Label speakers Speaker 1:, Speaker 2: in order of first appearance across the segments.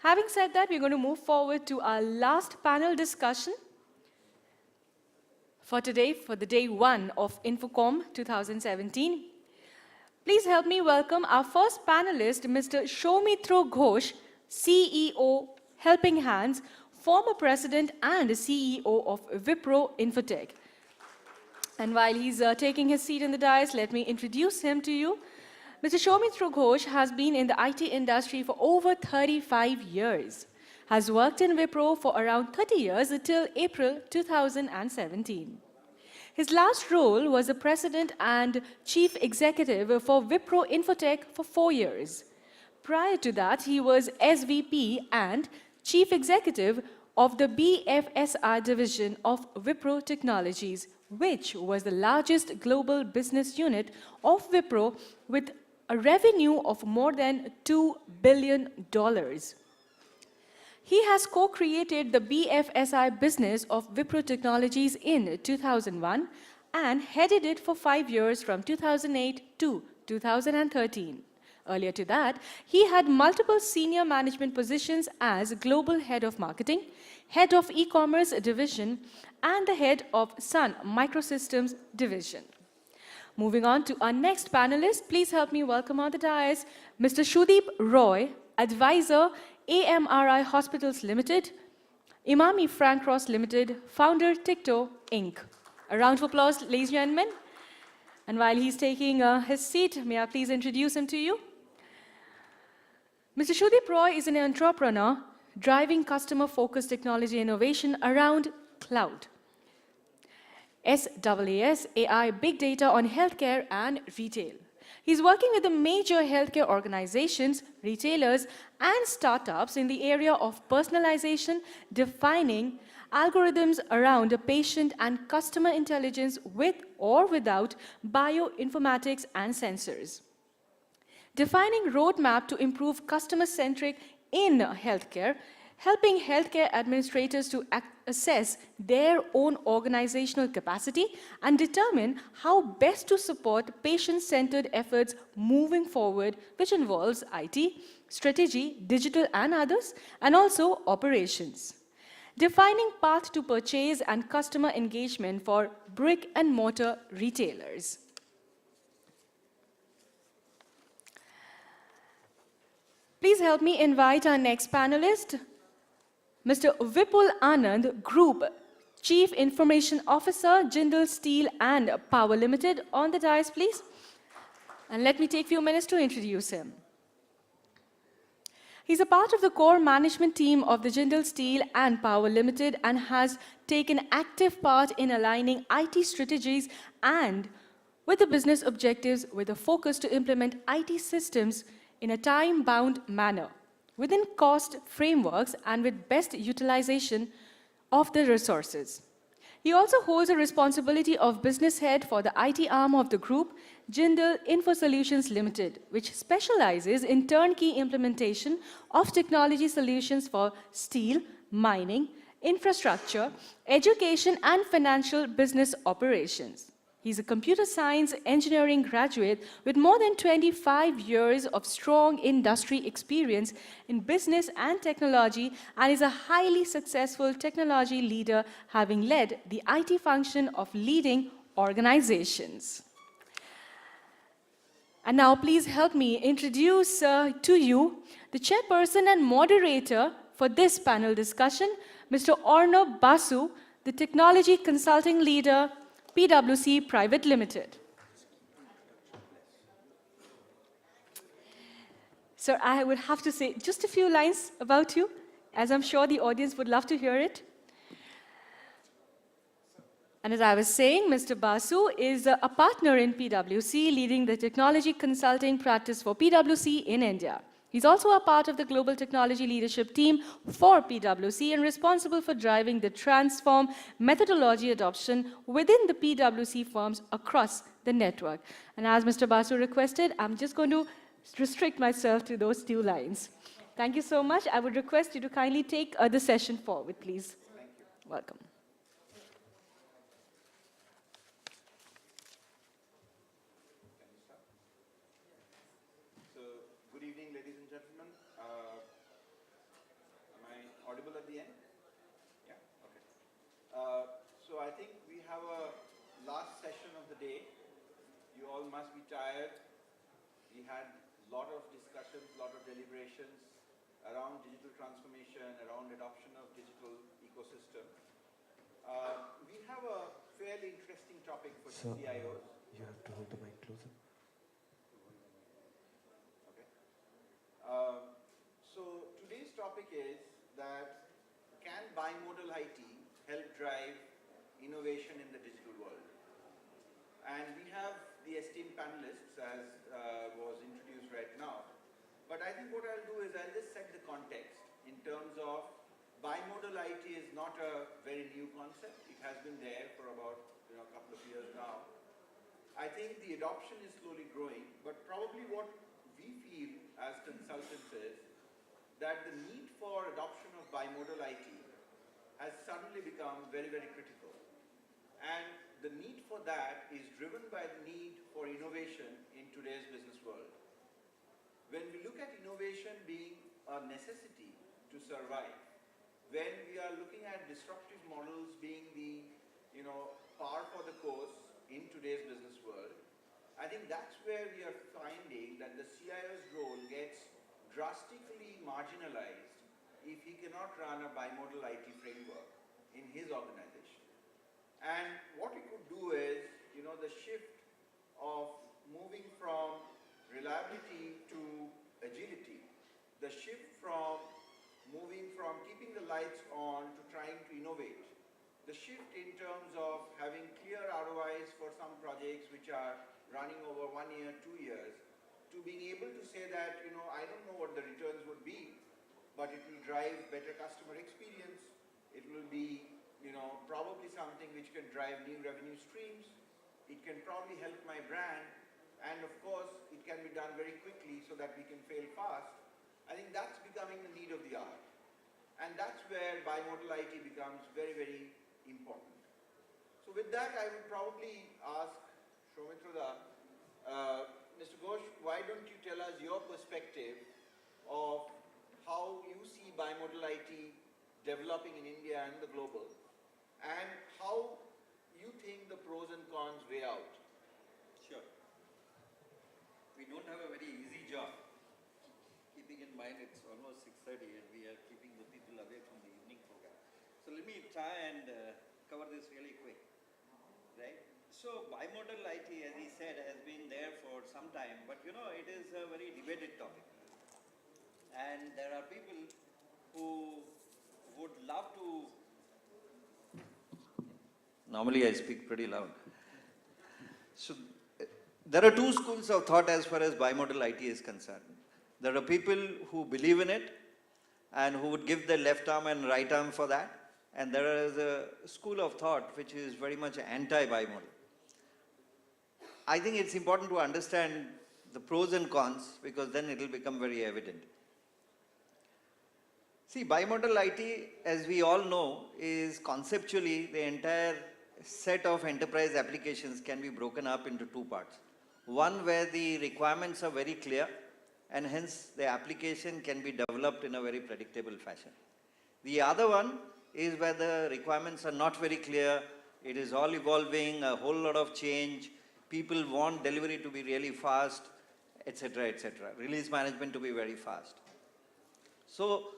Speaker 1: Having said that, we're going to move forward to our last panel discussion for today, for the day one of INFOCOM 2017. Please help me welcome our first panelist, Mr. Soumitro Ghosh, CEO, Helping Hands, former president and CEO of Wipro Infotech. And while he's taking his seat in the dais, let me introduce him to you. Mr. Soumitro Ghosh has been in the IT industry for over 35 years, has worked in Wipro for around 30 years until April 2017. His last role was the president and chief executive for Wipro Infotech for 4 years. Prior to that, he was SVP and chief executive of the BFSI division of Wipro Technologies, which was the largest global business unit of Wipro with a revenue of more than $2 billion. He has co-created the BFSI business of Wipro Technologies in 2001 and headed it for 5 years from 2008 to 2013. Earlier to that, he had multiple senior management positions as Global Head of Marketing, Head of E-Commerce Division, and the Head of Sun Microsystems Division. Moving on to our next panelist, please help me welcome on the dais Mr. Sudip Roy, Advisor, AMRI Hospitals Limited, Emami Frank Cross Limited, Founder, Tickto, Inc. A round of applause, ladies and gentlemen. And while he's taking his seat, may I please introduce him to you? Mr. Sudip Roy is an entrepreneur driving customer-focused technology innovation around cloud, SaaS, AI, big data on healthcare and retail. He's working with the major healthcare organizations, retailers, and startups in the area of personalization, defining algorithms around patient and customer intelligence with or without bioinformatics and sensors. Defining roadmap to improve customer-centric in healthcare, helping healthcare administrators to assess their own organizational capacity and determine how best to support patient-centered efforts moving forward, which involves IT, strategy, digital and others, and also operations. Defining path to purchase and customer engagement for brick-and-mortar retailers. Please help me invite our next panelist, Mr. Vipul Anand, Group Chief Information Officer, Jindal Steel and Power Limited, on the dais, please. And let me take a few minutes to introduce him. He's a part of the core management team of the Jindal Steel and Power Limited and has taken active part in aligning IT strategies and with the business objectives with a focus to implement IT systems in a time-bound manner, within cost frameworks and with best utilization of the resources. He also holds a responsibility of business head for the IT arm of the group, Jindal Info Solutions Limited, which specializes in turnkey implementation of technology solutions for steel, mining, infrastructure, education, and financial business operations. He's a computer science engineering graduate with more than 25 years of strong industry experience in business and technology and is a highly successful technology leader, having led the IT function of leading organizations. And now please help me introduce to you the chairperson and moderator for this panel discussion, Mr. Arnab Basu, the technology consulting leader, PwC Private Limited. Sir, I would have to say just a few lines about you, as I'm sure the audience would love to hear it. And as I was saying, Mr. Basu is a partner in PwC, leading the technology consulting practice for PwC in India. He's also a part of the global technology leadership team for PwC and responsible for driving the transform methodology adoption within the PwC firms across the network. And as Mr. Basu requested, I'm just going to restrict myself to those 2 lines. Thank you so much. I would request you to kindly take the session forward, please.
Speaker 2: Thank you.
Speaker 1: Welcome.
Speaker 2: audible at the end? Yeah? Okay. So I think we have a last session of the day. You all must be tired. We had a lot of discussions, a lot of deliberations around digital transformation, around adoption of digital ecosystem. We have a fairly interesting topic for CIOs.
Speaker 3: You have to hold the mic closer.
Speaker 2: Okay. So today's topic is that can bimodal IT help drive innovation in the digital world? And we have the esteemed panelists as was introduced right now. But I think what I'll do is I'll just set the context in terms of bimodal IT is not a very new concept. It has been there for about a couple of years now. I think the adoption is slowly growing, but probably what we feel as consultants is that the need for adoption of bimodal IT has suddenly become very, very critical. And the need for that is driven by the need for innovation in today's business world. When we look at innovation being a necessity to survive, when we are looking at disruptive models being the par for the course in today's business world, I think that's where we are finding that the CIO's role gets drastically marginalized if he cannot run a bimodal IT framework in his organization. And what we could do is, the shift of moving from reliability to agility, the shift from moving from keeping the lights on to trying to innovate, the shift in terms of having clear ROIs for some projects which are running over 1 year, 2 years, to being able to say that, I don't know what the returns would be, but it will drive better customer experience, it will be, probably something which can drive new revenue streams, it can probably help my brand, and of course, it can be done very quickly so that we can fail fast. I think that's becoming the need of the hour. And that's where bimodal IT becomes very, very important. So with that, I would probably ask Soumitro, Mr. Ghosh, why don't you tell us your perspective of how you see bimodal IT developing in India and the global, and how you think the pros and cons weigh out?
Speaker 4: Sure. We don't have a very easy job. Keeping in mind it's almost 6:30 and we are keeping the people away from the evening program. So let me try and cover this really quick. Right? So bimodal IT, as he said, has been there for some time, but it is a very debated topic. And there are people who would love to... Normally I speak pretty loud. So there are two schools of thought as far as bimodal IT is concerned. There are people who believe in it and who would give their left arm and right arm for that. And there is a school of thought which is very much anti-bimodal. I think it's important to understand the pros and cons because then it will become very evident. See, bimodal IT, as we all know, is conceptually the entire set of enterprise applications can be broken up into two parts. One where the requirements are very clear and hence the application can be developed in a very predictable fashion. The other one is where the requirements are not very clear, it is all evolving, a whole lot of change, people want delivery to be really fast, etc., etc. Release management to be very fast. So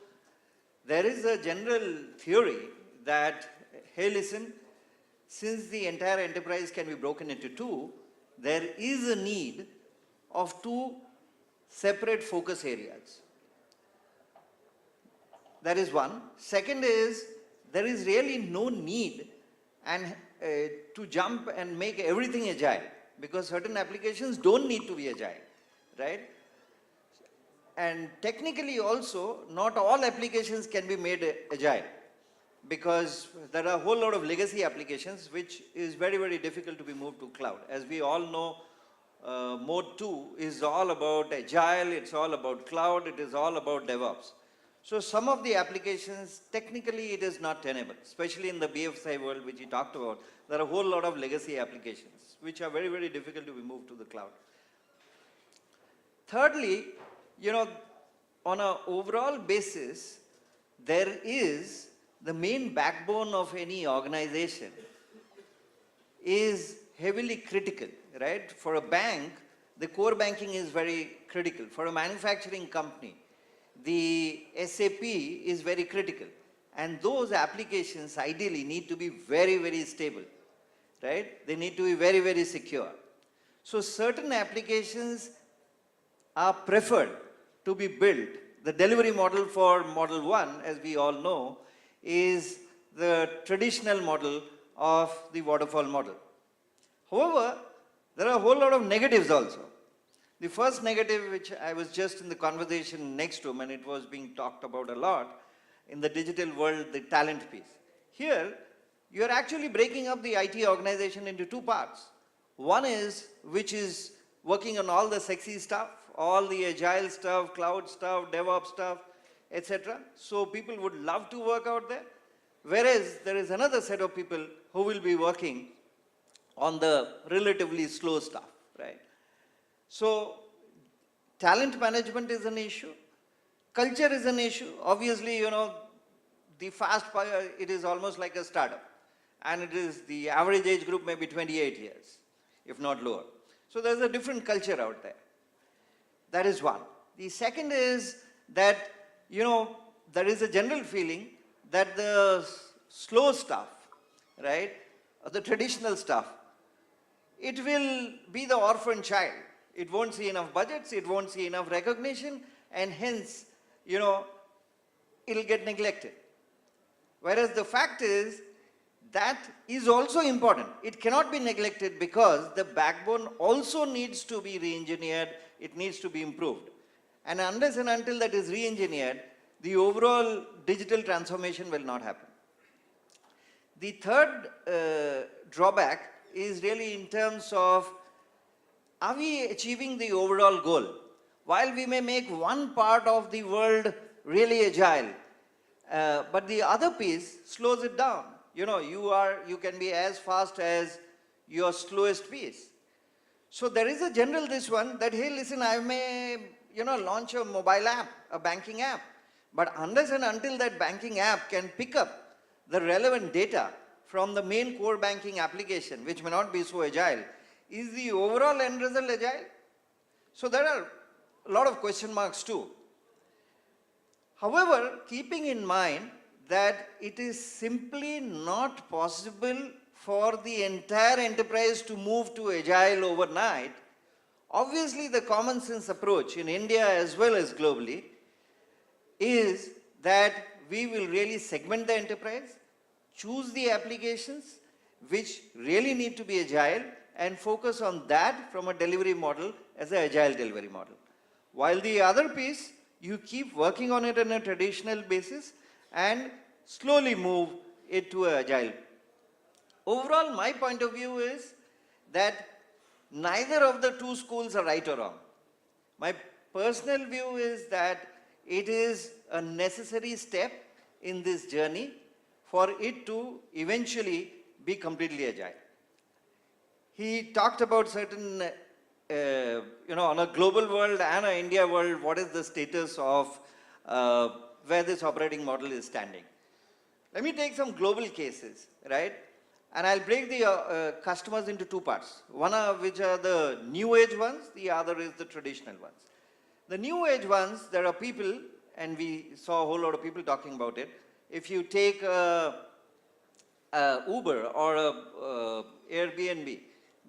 Speaker 4: there is a general theory that, hey listen, since the entire enterprise can be broken into two, there is a need of two separate focus areas. That is one. Second is, there is really no need to jump and make everything agile because certain applications don't need to be agile, right? And technically also, not all applications can be made agile because there are a whole lot of legacy applications which is very, very difficult to be moved to cloud. As we all know, Mode 2 is all about agile, it's all about cloud, it is all about DevOps. So some of the applications, technically it is not tenable, especially in the BFSI world which we talked about. There are a whole lot of legacy applications which are very, very difficult to be moved to the cloud. Thirdly, on an overall basis, there is the main backbone of any organization is heavily critical, right? For a bank, the core banking is very critical. For a manufacturing company, the SAP is very critical. And those applications ideally need to be very, very stable, right? They need to be very, very secure. So certain applications are preferred to be built. The delivery model for model 1, as we all know, is the traditional model of the waterfall model. However, there are a whole lot of negatives also. The first negative, which I was just in the conversation next to him, and it was being talked about a lot, in the digital world, the talent piece. Here, you are actually breaking up the IT organization into two parts. One is, which is working on all the sexy stuff, all the agile stuff, cloud stuff, DevOps stuff, etc. So people would love to work out there. Whereas there is another set of people who will be working on the relatively slow stuff, right? So talent management is an issue. Culture is an issue. Obviously, the fast fire, it is almost like a startup. And it is, the average age group may be 28 years, if not lower. So there's a different culture out there. That is one. The second is that, there is a general feeling that the slow stuff, right, or the traditional stuff, it will be the orphan child. It won't see enough budgets, it won't see enough recognition, and hence, it'll get neglected. Whereas the fact is, that is also important. It cannot be neglected because the backbone also needs to be re-engineered, it needs to be improved. And unless and until that is re-engineered, the overall digital transformation will not happen. The third drawback is really in terms of, are we achieving the overall goal? While we may make one part of the world really agile, but the other piece slows it down. You can be as fast as your slowest piece. So there is a general this one that, hey, listen, I may, launch a mobile app, a banking app. But unless and until that banking app can pick up the relevant data from the main core banking application, which may not be so agile, is the overall end result agile? So there are a lot of question marks too. However, keeping in mind that it is simply not possible for the entire enterprise to move to agile overnight, obviously the common sense approach in India as well as globally is that we will really segment the enterprise, choose the applications which really need to be agile, and focus on that from a delivery model as an agile delivery model. While the other piece, you keep working on it on a traditional basis and slowly move it to agile. Overall, my point of view is that neither of the two schools are right or wrong. My personal view is that it is a necessary step in this journey for it to eventually be completely agile. He talked about certain, on a global world and an India world, what is the status of where this operating model is standing. Let me take some global cases, right? And I'll break the customers into two parts. One of which are the new age ones, the other is the traditional ones. The new age ones, there are people, and we saw a whole lot of people talking about it. If you take Uber or Airbnb,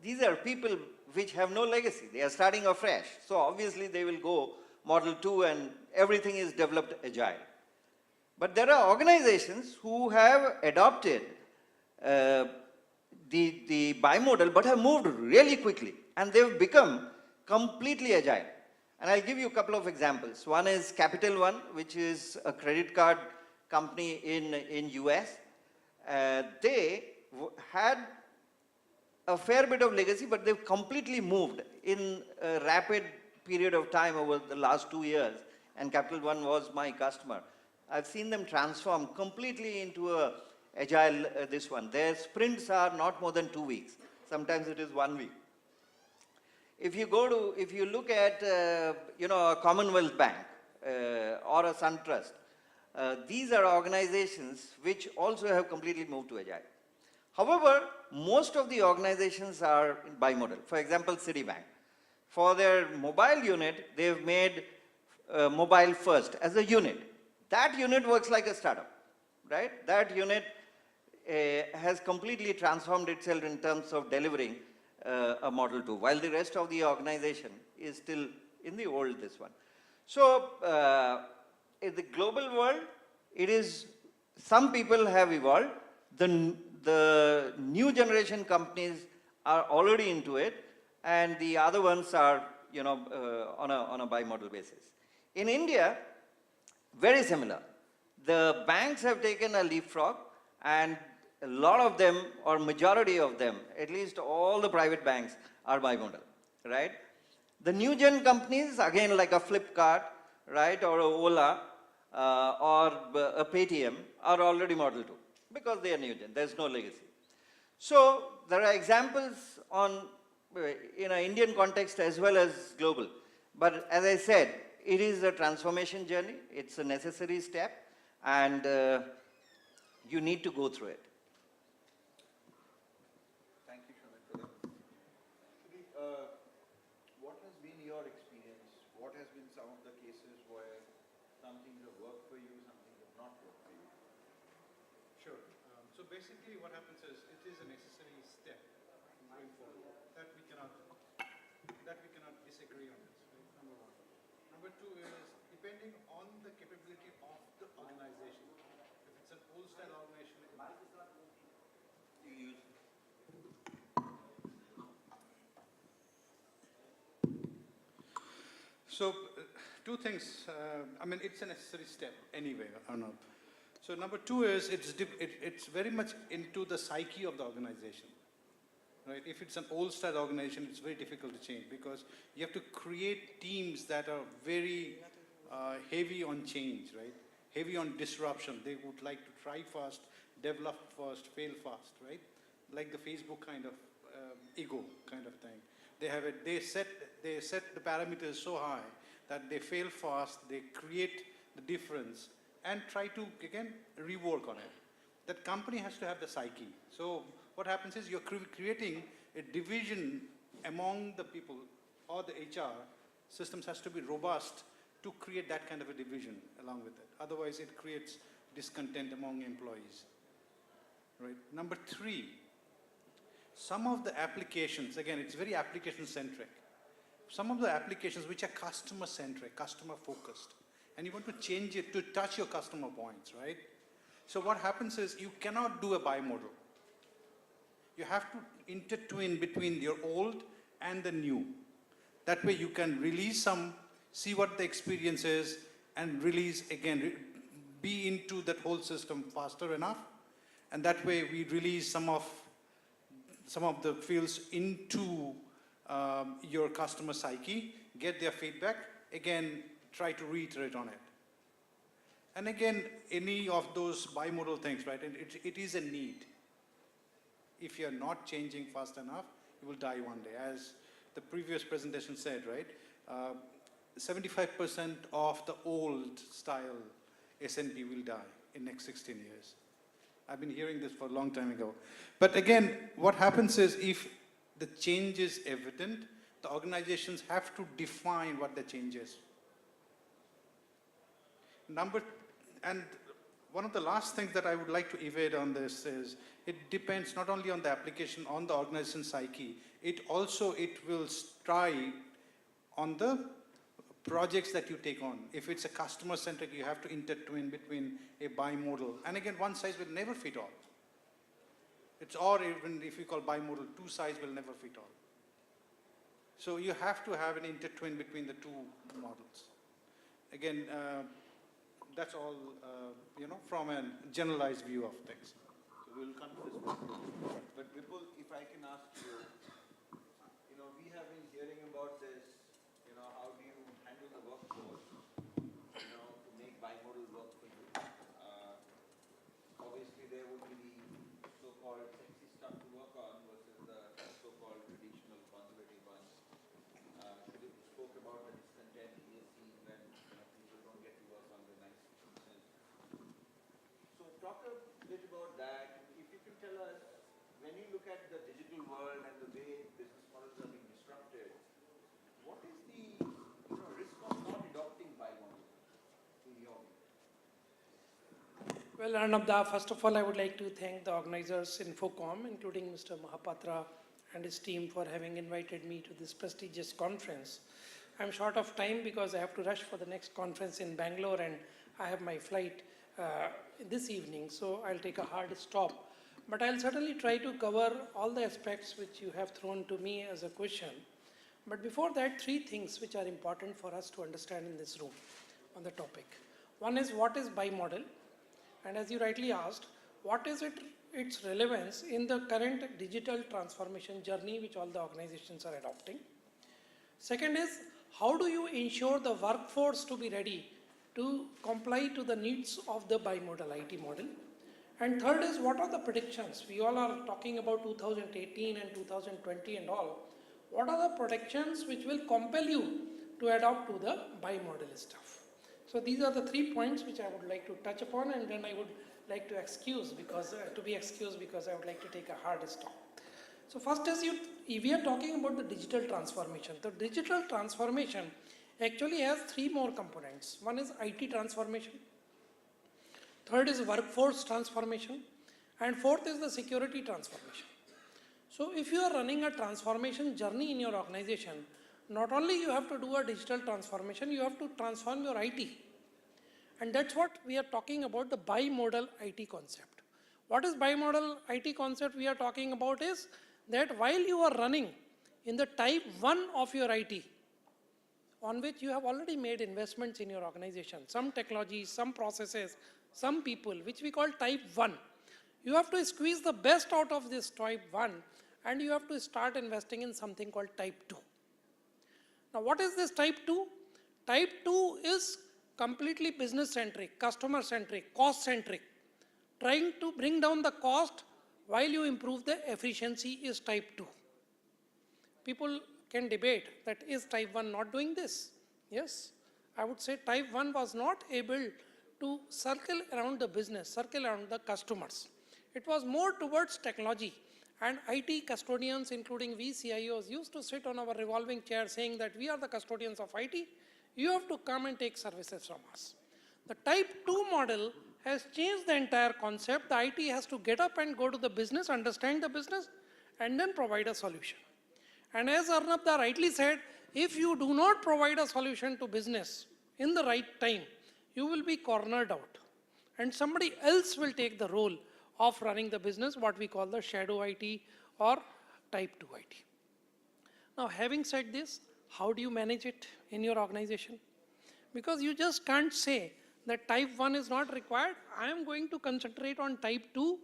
Speaker 4: these are people which have no legacy. They are starting afresh. So obviously they will go model 2 and everything is developed agile. But there are organizations who have adopted the bimodal but have moved really quickly and they've become completely agile. And I'll give you a couple of examples. One is Capital One, which is a credit card company in US. They had a fair bit of legacy, but they've completely moved in a rapid period of time over the last 2 years. And Capital One was my customer. I've seen them transform completely into a agile, this one. Their sprints are not more than 2 weeks. Sometimes it is 1 week. If you look at, a Commonwealth Bank or a SunTrust, These are organizations which also have completely moved to agile. However, most of the organizations are bimodal. For example, Citibank. For their mobile unit, they've made mobile first as a unit. That unit works like a startup, right? That unit has completely transformed itself in terms of delivering a Model 2, while the rest of the organization is still in the old this one. So, in the global world, it is, some people have evolved. The new generation companies are already into it, and the other ones are, you know, on a bimodal basis. In India, very similar. The banks have taken a leapfrog, and a lot of them, or majority of them, at least all the private banks, are bimodal, right? The new gen companies, again, like a Flipkart, right, or a Ola, or a Paytm, are already Model 2 because they are new gen. There's no legacy. So there are examples on in an Indian context as well as global. But as I said, it is a transformation journey. It's a necessary step, and you need to go through it.
Speaker 2: Thank you, Sudip, for that. Sudip, what has been your experience? What has been some of the cases where some things have worked for you, some things have not worked for you?
Speaker 5: Sure. So basically what happens is it is a necessary step going forward. That we cannot disagree on this, right? Number one. Number two is depending on the capability of the organization. If it's an old style organization,
Speaker 2: You use
Speaker 5: so two things. I mean, it's a necessary step anyway, Arnab. So number two is it's very much into the psyche of the organization. Right? If it's an old style organization, it's very difficult to change because you have to create teams that are very heavy on change, right? Heavy on disruption. They would like to try fast, develop fast, fail fast, right? Like the Facebook kind of ego kind of thing. They set the parameters so high that they fail fast, they create the difference and try to again rework on it. That company has to have the psyche. So what happens is you're creating a division among the people, or the HR systems has to be robust to create that kind of a division along with it. Otherwise it creates discontent among employees. Right? Number three, some of the applications, again it's very application centric. Some of the applications which are customer centric, customer focused, and you want to change it to touch your customer points, right? So what happens is you cannot do a bimodal. You have to intertwine between your old and the new. That way you can release some, see what the experience is, and release again, be into that whole system faster enough. And that way we release some of the fields into your customer psyche, get their feedback, again, try to reiterate on it. And again, any of those bimodal things, right, it is a need. If you're not changing fast enough, you will die one day. As the previous presentation said, right, 75% of the old style S&P will die in next 16 years. I've been hearing this for a long time ago. But again, what happens is if the change is evident, the organizations have to define what the change is. And one of the last things that I would like to evade on this is, it depends not only on the application, on the organization psyche, it will try on the projects that you take on. If it's a customer centric, you have to intertwine between a bimodal. And again, one size will never fit all. Or even if you call bimodal, two size will never fit all. So you have to have an intertwine between the two models. Again, that's all, from a generalized view of things.
Speaker 2: So we'll come to this point. But Vipul, if I can ask you, we have been hearing about this, how do you handle the workforce, to make bimodal work for you. Obviously there would be the so-called sexy stuff to work on versus the so-called traditional conservative ones. Sudip spoke about the discontent he has seen when people don't get to work on the nice pieces. talk a bit about that. If you can tell us, when you look at the digital world and the way business models are being disrupted, what is the risk of not adopting bimodal in your view?
Speaker 6: Well, Ananda, first of all, I would like to thank the organizers INFOCOM, including Mr. Mahapatra and his team, for having invited me to this prestigious conference. I'm short of time because I have to rush for the next conference in Bangalore and I have my flight this evening, so I'll take a hard stop. But I'll certainly try to cover all the aspects which you have thrown to me as a question. But before that, three things which are important for us to understand in this room on the topic. One is, what is bimodal? And as you rightly asked, what is its relevance in the current digital transformation journey which all the organizations are adopting? Second is, how do you ensure the workforce to be ready to comply to the needs of the bimodal IT model? And third is, what are the predictions? We all are talking about 2018 and 2020 and all. What are the predictions which will compel you to adopt to the bimodal stuff? So these are the 3 points which I would like to touch upon, and then I would like to be excused because I would like to take a hard stop. So first is, we are talking about the digital transformation. The digital transformation actually has 3 more components. One is IT transformation. Third is workforce transformation. And fourth is the security transformation. So if you are running a transformation journey in your organization, not only you have to do a digital transformation, you have to transform your IT. And that's what we are talking about, the bimodal IT concept. What is bimodal IT concept we are talking about is that while you are running in the type 1 of your IT, on which you have already made investments in your organization, some technologies, some processes, some people, which we call type 1. You have to squeeze the best out of this type 1 and you have to start investing in something called type 2. Now what is this type 2? Type 2 is completely business centric, customer centric, cost centric. Trying to bring down the cost while you improve the efficiency is type 2. People can debate that is type 1 not doing this? Yes, I would say type 1 was not able to circle around the business, circle around the customers. It was more towards technology, and IT custodians, including we CIOs, used to sit on our revolving chair saying that we are the custodians of IT, you have to come and take services from us. The type 2 model has changed the entire concept. The IT has to get up and go to the business, understand the business, and then provide a solution. And as Arnabda rightly said, if you do not provide a solution to business in the right time, you will be cornered out. And somebody else will take the role of running the business, what we call the shadow IT or type 2 IT. Now, having said this, how do you manage it in your organization? Because you just can't say that type 1 is not required. I am going to concentrate on type 2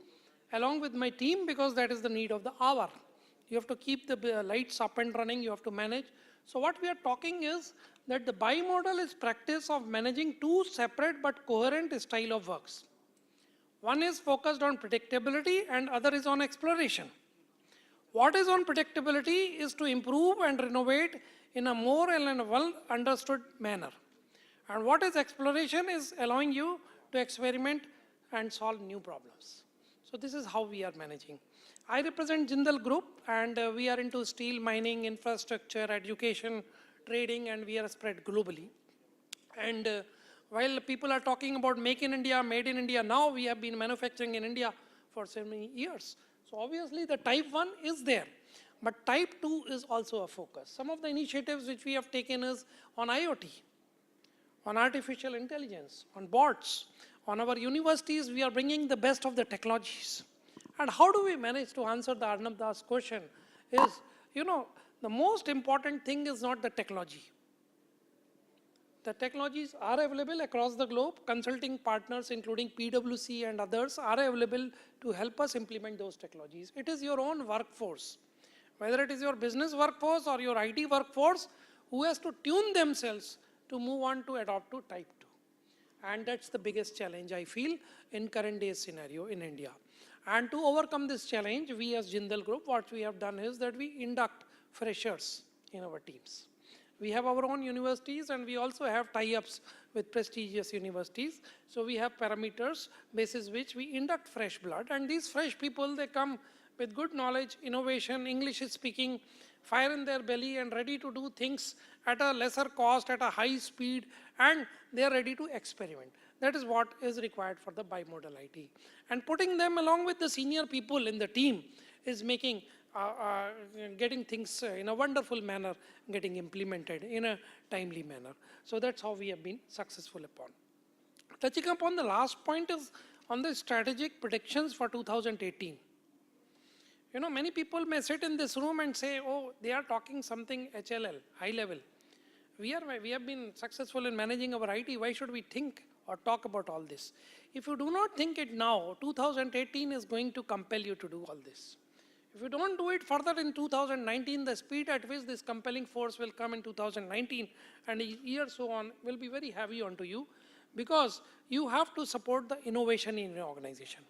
Speaker 6: along with my team because that is the need of the hour. You have to keep the lights up and running, you have to manage. So what we are talking is that the bimodal is practice of managing 2 separate but coherent style of works. One is focused on predictability and other is on exploration. What is on predictability is to improve and renovate in a more and a well understood manner. And what is exploration is allowing you to experiment and solve new problems. So this is how we are managing. I represent Jindal Group and we are into steel, mining, infrastructure, education, trading, and we are spread globally. And while people are talking about make in India, made in India, now we have been manufacturing in India for so many years. So obviously the type 1 is there, but type 2 is also a focus. Some of the initiatives which we have taken is on IoT, on artificial intelligence, on bots. On our universities, we are bringing the best of the technologies. And how do we manage to answer the Arnabda's question is, the most important thing is not the technology. The technologies are available across the globe. Consulting partners, including PwC and others, are available to help us implement those technologies. It is your own workforce, whether it is your business workforce or your IT workforce, who has to tune themselves to move on to adopt to type 2. And that's the biggest challenge I feel in current day scenario in India. And to overcome this challenge, we as Jindal Group, what we have done is that we induct freshers in our teams. We have our own universities and we also have tie-ups with prestigious universities. So we have parameters basis which we induct fresh blood, and these fresh people, they come with good knowledge, innovation, English speaking, fire in their belly and ready to do things at a lesser cost, at a high speed, and they are ready to experiment. That is what is required for the bimodal IT. And putting them along with the senior people in the team is making getting things in a wonderful manner, getting implemented in a timely manner. So that's how we have been successful upon. Touching upon the last point is on the strategic predictions for 2018. You know, many people may sit in this room and say, oh, they are talking something HLL, high level. We have been successful in managing our IT. Why should we think or talk about all this? If you do not think it now, 2018 is going to compel you to do all this. If you don't do it further in 2019, the speed at which this compelling force will come in 2019 and a year so on will be very heavy onto you, because you have to support the innovation in your organization.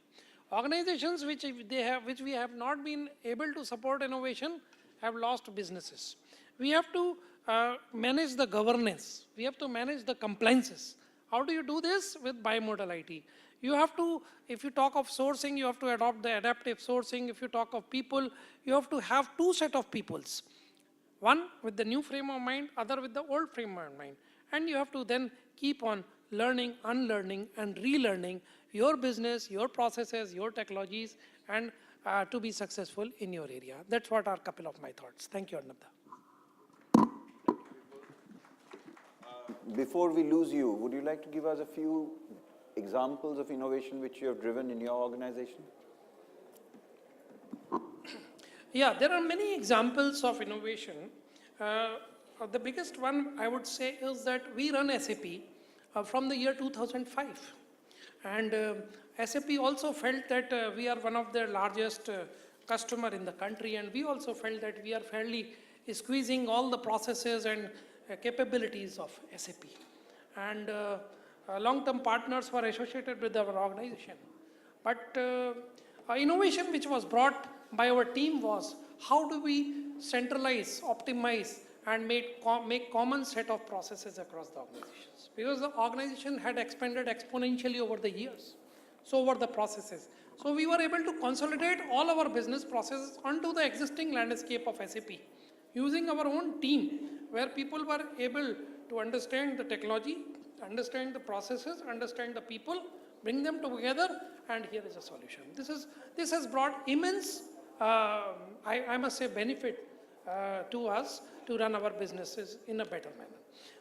Speaker 6: Organizations which we have not been able to support innovation have lost businesses. We have to manage the governance. We have to manage the compliances. How do you do this? With bimodal IT. You have to, if you talk of sourcing, you have to adopt the adaptive sourcing. If you talk of people, you have to have two set of peoples. One with the new frame of mind, other with the old frame of mind. And you have to then keep on learning, unlearning, and relearning your business, your processes, your technologies, and to be successful in your area. That's what are a couple of my thoughts. Thank you, Anand.
Speaker 2: Before we lose you, would you like to give us a few examples of innovation which you have driven in your organization?
Speaker 6: Yeah, there are many examples of innovation. The biggest one I would say is that we run SAP from the year 2005. And SAP also felt that we are one of their largest customer in the country, and we also felt that we are fairly squeezing all the processes and capabilities of SAP. And long-term partners were associated with our organization. But innovation which was brought by our team was, how do we centralize, optimize, and make common set of processes across the organizations? Because the organization had expanded exponentially over the years, so over the processes. So we were able to consolidate all our business processes onto the existing landscape of SAP, using our own team, where people were able to understand the technology, understand the processes, understand the people, bring them together, and here is a solution. This has brought immense, I must say, benefit to us to run our businesses in a better manner.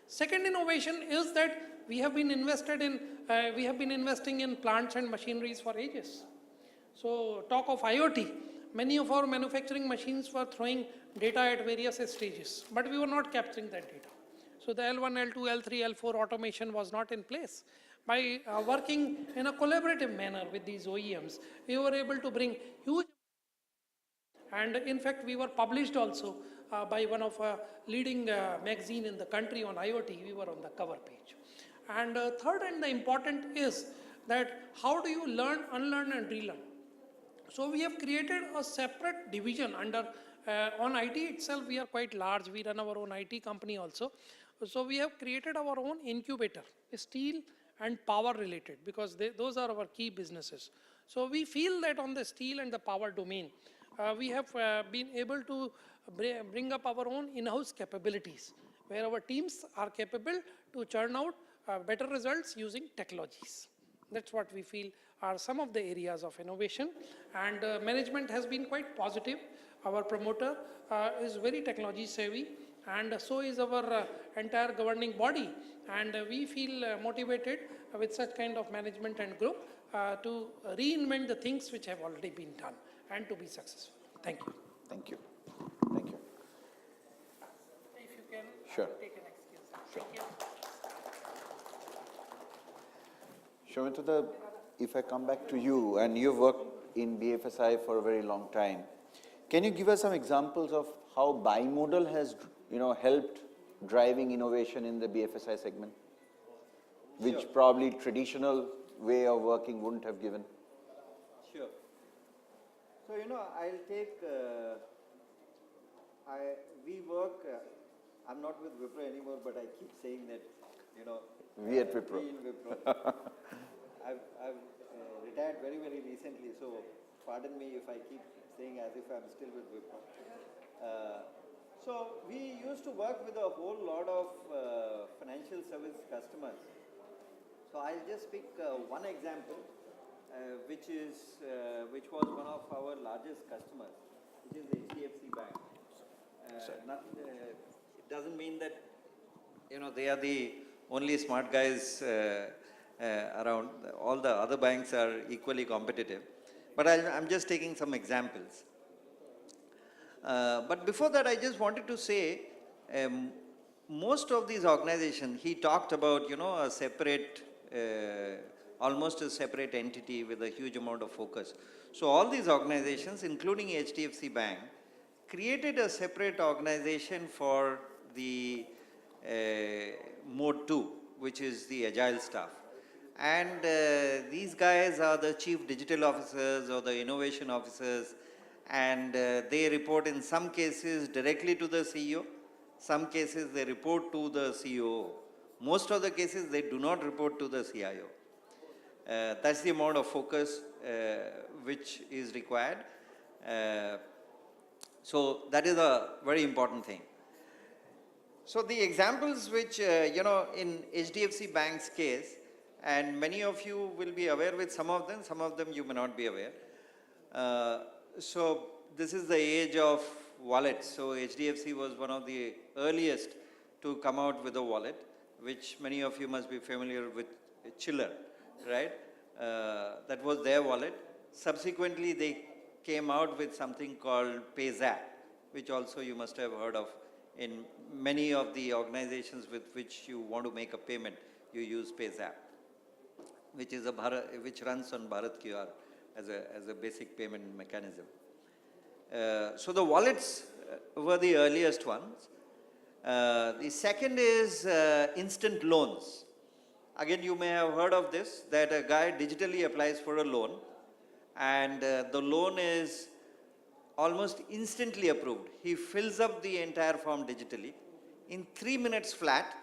Speaker 6: Second innovation is that we have been investing in plants and machineries for ages. So talk of IoT, many of our manufacturing machines were throwing data at various stages, but we were not capturing that data. So the L1, L2, L3, L4 automation was not in place. By working in a collaborative manner with these OEMs, we were able to bring huge, and in fact we were published also by one of leading magazine in the country on IoT. We were on the cover page. And third and the important is that how do you learn, unlearn, and relearn? So we have created a separate division under, on IT itself we are quite large, we run our own IT company also. So we have created our own incubator, steel and power related, because those are our key businesses. So we feel that on the steel and the power domain, we have been able to bring up our own in-house capabilities, where our teams are capable to churn out better results using technologies. That's what we feel are some of the areas of innovation, and management has been quite positive. Our promoter is very technology savvy, and so is our entire governing body, and we feel motivated with such kind of management and group to reinvent the things which have already been done and to be successful. Thank you.
Speaker 2: Thank you. Thank you.
Speaker 6: If you can,
Speaker 2: Sure.
Speaker 6: take an excuse.
Speaker 2: Sure.
Speaker 6: Thank you.
Speaker 2: Soumitro, if I come back to you, and you've worked in BFSI for a very long time, can you give us some examples of how bimodal has, helped driving innovation in the BFSI segment, which
Speaker 4: Sure.
Speaker 2: probably traditional way of working wouldn't have given?
Speaker 4: Sure. So, I'll take, we work I'm not with Wipro anymore, but I keep saying that, you know,
Speaker 7: We at Wipro.
Speaker 4: we in Wipro. I've retired very, very recently, so pardon me if I keep saying as if I'm still with Wipro. So we used to work with a whole lot of financial service customers. So I'll just pick one example, which was one of our largest customers, which is HDFC Bank. It doesn't mean that, you know, they are the only smart guys around. All the other banks are equally competitive. But I'm just taking some examples. But before that, I just wanted to say, most of these organizations, he talked about, you know, a separate, almost a separate entity with a huge amount of focus. So all these organizations, including HDFC Bank, created a separate organization for the mode 2, which is the agile staff. And these guys are the chief digital officers or the innovation officers, and they report in some cases directly to the CEO, some cases they report to the COO. Most of the cases they do not report to the CIO. That's the amount of focus which is required. So that is a very important thing. So the examples which, you know, in HDFC Bank's case, and many of you will be aware with some of them you may not be aware. So this is the age of wallets. So HDFC was one of the earliest to come out with a wallet, which many of you must be familiar with, Chiller, right? That was their wallet. Subsequently, they came out with something called PayZapp, which also you must have heard of. In many of the organizations with which you want to make a payment, you use PayZapp, which is which runs on Bharat QR as a basic payment mechanism. So the wallets were the earliest ones. The second is instant loans. Again, you may have heard of this, that a guy digitally applies for a loan, and the loan is almost instantly approved. He fills up the entire form digitally. In 3 minutes flat,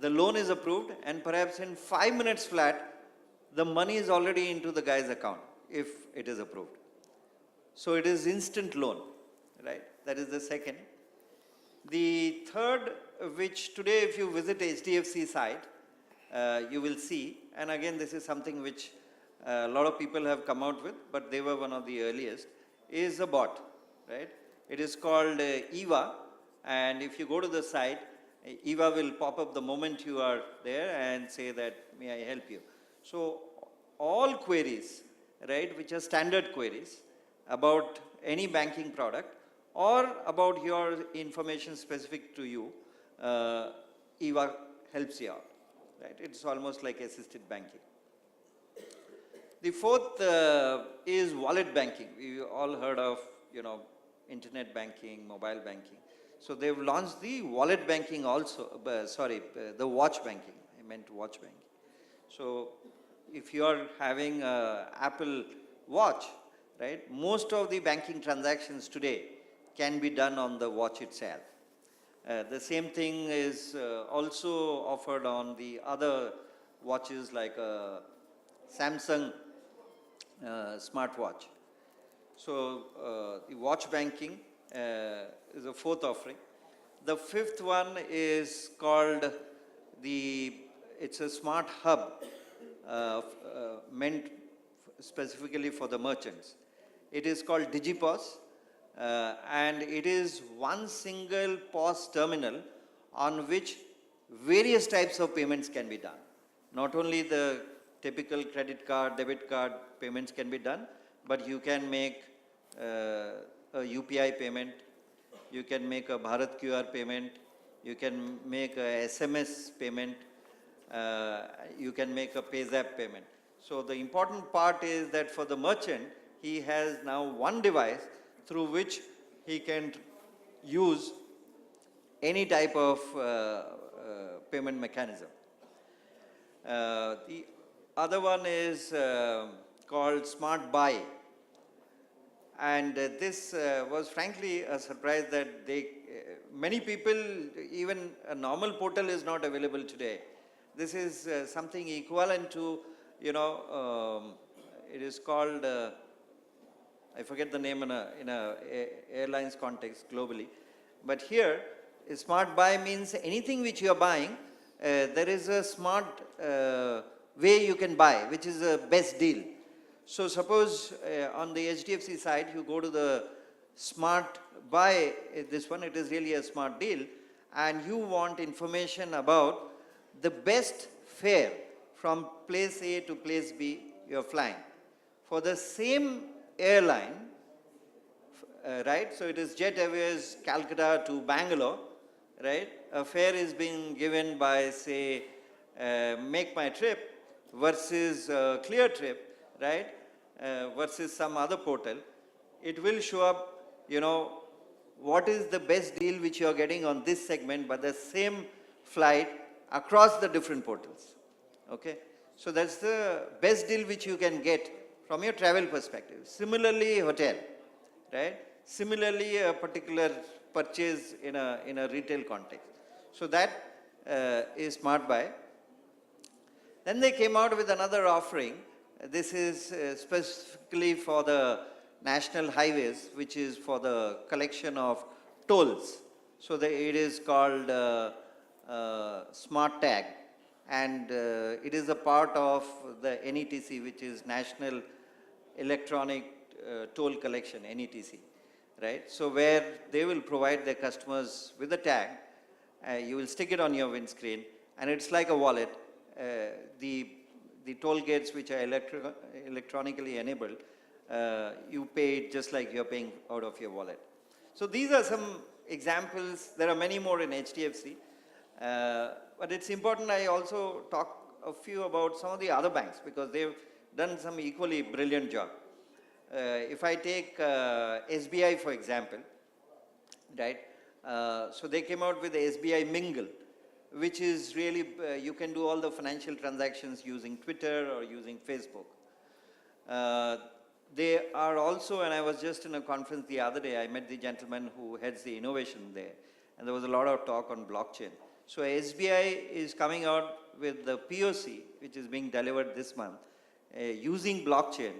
Speaker 4: the loan is approved, and perhaps in 5 minutes flat, the money is already into the guy's account, if it is approved. So it is instant loan, right? That is the second. The third, which today if you visit HDFC site, you will see, and again this is something which a lot of people have come out with, but they were one of the earliest, is a bot, right? It is called EVA, and if you go to the site, EVA will pop up the moment you are there and say that, may I help you? So all queries, right, which are standard queries about any banking product or about your information specific to you, EVA helps you out, right? It's almost like assisted banking. The fourth is wallet banking. We all heard of, you know, internet banking, mobile banking. So they've launched the wallet banking also, the watch banking. I meant watch banking. So if you are having an Apple Watch, right, most of the banking transactions today can be done on the watch itself. The same thing is also offered on the other watches like Samsung smartwatch. So the watch banking is a fourth offering. The fifth one is called it's a smart hub meant specifically for the merchants. It is called DigiPOS, and it is one single POS terminal on which various types of payments can be done. Not only the typical credit card, debit card payments can be done, but you can make a UPI payment, you can make a Bharat QR payment, you can make a SMS payment, you can make a PayZapp payment. So the important part is that for the merchant, he has now one device through which he can use any type of payment mechanism. The other one is called Smart Buy. And this was frankly a surprise that many people, even a normal portal is not available today. This is something equivalent to, it is called, I forget the name in a airlines context globally. But here, smart buy means anything which you are buying, there is a smart way you can buy, which is the best deal. So suppose on the HDFC side, you go to the smart buy, this one, it is really a smart deal, and you want information about the best fare from place A to place B you are flying. For the same airline, right, so it is Jet Airways Calcutta to Bangalore, right, a fare is being given by, say, Make My Trip versus Clear Trip, right, versus some other portal. It will show up, what is the best deal which you are getting on this segment, but the same flight across the different portals. Okay, so that's the best deal which you can get from your travel perspective. Similarly, hotel, right? Similarly, a particular purchase in a retail context. So that is Smart Buy. Then they came out with another offering. This is specifically for the national highways, which is for the collection of tolls. So it is called Smart Tag, and it is a part of the NETC, which is National Electronic Toll Collection, NETC, right? So where they will provide their customers with a tag, you will stick it on your windscreen, and it's like a wallet. The toll gates which are electronically enabled, you pay it just like you're paying out of your wallet. So these are some examples. There are many more in HDFC. But it's important I also talk a few about some of the other banks, because they've done some equally brilliant job. If I take SBI, for example, right? So they came out with the SBI Mingle, which is really, you can do all the financial transactions using Twitter or using Facebook. They are also, and I was just in a conference the other day, I met the gentleman who heads the innovation there, and there was a lot of talk on blockchain. So SBI is coming out with the POC, which is being delivered this month, using blockchain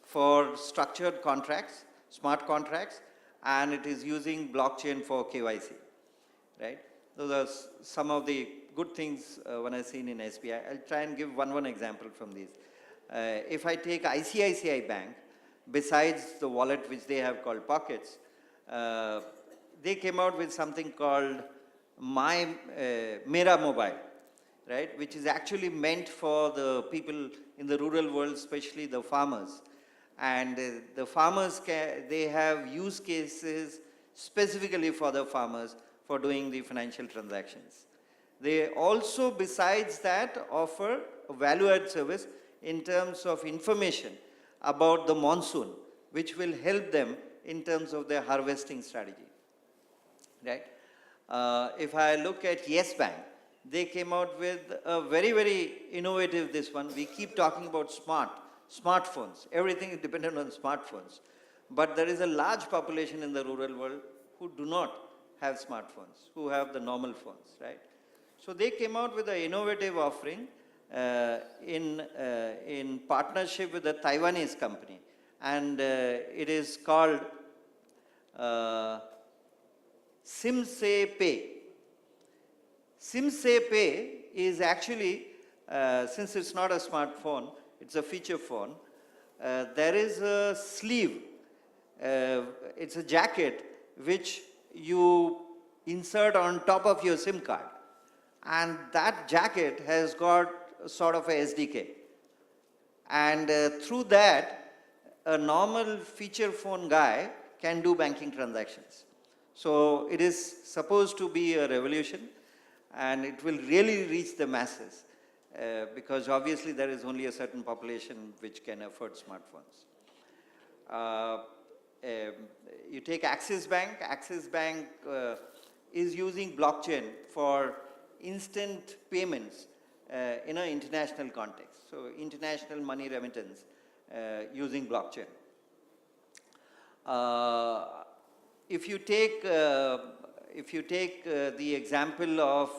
Speaker 4: for structured contracts, smart contracts, and it is using blockchain for KYC, right? Those are some of the good things when I've seen in SBI. I'll try and give one example from these. If I take ICICI Bank, besides the wallet which they have called Pockets, they came out with something called Mera Mobile, right, which is actually meant for the people in the rural world, especially the farmers. And the farmers, they have use cases specifically for the farmers for doing the financial transactions. They also, besides that, offer a value-add service in terms of information about the monsoon, which will help them in terms of their harvesting strategy, right? If I look at Yes Bank, they came out with a very innovative this one. We keep talking about smartphones. Everything is dependent on smartphones. But there is a large population in the rural world who do not have smartphones, who have the normal phones, right? So they came out with an innovative offering in partnership with a Taiwanese company, and it is called SimSay Pay. SimSay Pay is actually, since it's not a smartphone, it's a feature phone, there is a sleeve, it's a jacket which you insert on top of your SIM card, and that jacket has got sort of a SDK, and through that a normal feature phone guy can do banking transactions. So it is supposed to be a revolution, and it will really reach the masses, because obviously there is only a certain population which can afford smartphones. You take Axis Bank. Axis Bank is using blockchain for instant payments in an international context. So international money remittance using blockchain. If you take the example of